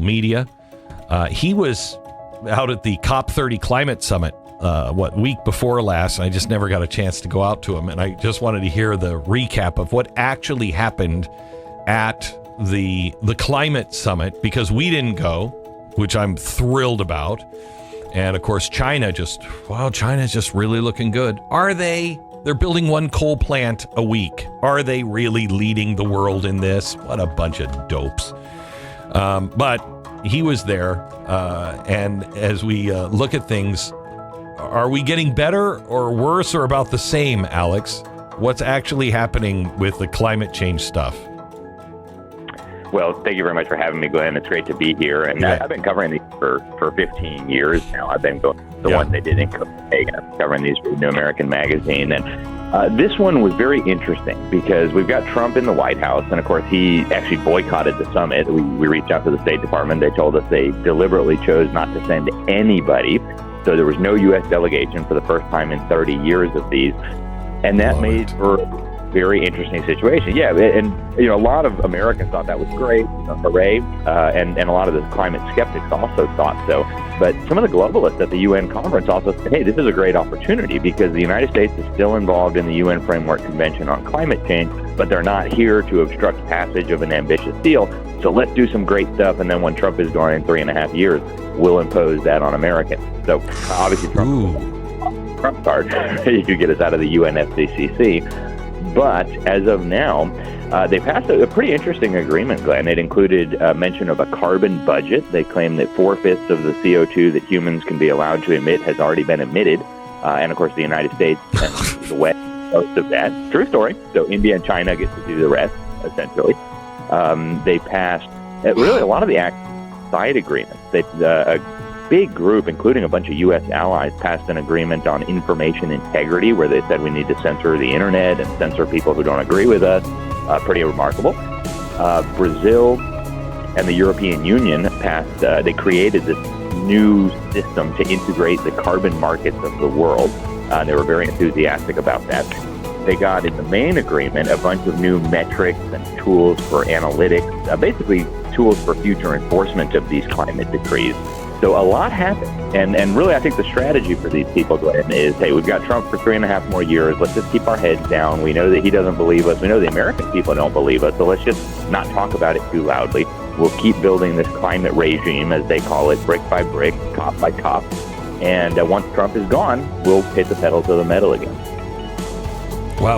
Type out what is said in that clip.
media. He was out at the COP30 climate summit, week before last. I just never got a chance to go out to him, and I just wanted to hear the recap of what actually happened at the climate summit, because we didn't go, which I'm thrilled about. And of course, China's just really looking good. Are they? They're building one coal plant a week. Are they really leading the world in this? What a bunch of dopes. But he was there. And as we look at things, are we getting better or worse or about the same, Alex? What's actually happening with the climate change stuff? Well, thank you very much for having me, Glenn. It's great to be here. And I've been covering these for 15 years now. I've been going to the one they did in Copenhagen. I'm covering these for New American Magazine. And this one was very interesting because we've got Trump in the White House. And, of course, he actually boycotted the summit. We reached out to the State Department. They told us they deliberately chose not to send anybody. So there was no U.S. delegation for the first time in 30 years of these. And that made for very interesting situation. Yeah, and a lot of Americans thought that was great, hooray, and a lot of the climate skeptics also thought so. But some of the globalists at the UN conference also said, hey, this is a great opportunity because the United States is still involved in the UN Framework Convention on Climate Change, but they're not here to obstruct passage of an ambitious deal. So let's do some great stuff, and then when Trump is gone in 3.5 years, we'll impose that on Americans. So obviously Trump card, you could get us out of the UNFCCC. But as of now, they passed a pretty interesting agreement, Glenn. It included mention of a carbon budget. They claim that 4/5 of the CO2 that humans can be allowed to emit has already been emitted. And, of course, the United States and the West, most of that. True story. So India and China get to do the rest, essentially. They passed really a lot of the side agreements. A big group, including a bunch of U.S. allies, passed an agreement on information integrity where they said we need to censor the internet and censor people who don't agree with us. Pretty remarkable. Brazil and the European Union passed, they created this new system to integrate the carbon markets of the world. They were very enthusiastic about that. They got in the main agreement a bunch of new metrics and tools for analytics, basically tools for future enforcement of these climate decrees. So a lot happened. And really, I think the strategy for these people, Glenn, is, hey, we've got Trump for 3.5 more years. Let's just keep our heads down. We know that he doesn't believe us. We know the American people don't believe us. So let's just not talk about it too loudly. We'll keep building this climate regime, as they call it, brick by brick, cop by cop. And once Trump is gone, we'll hit the pedal to the metal again.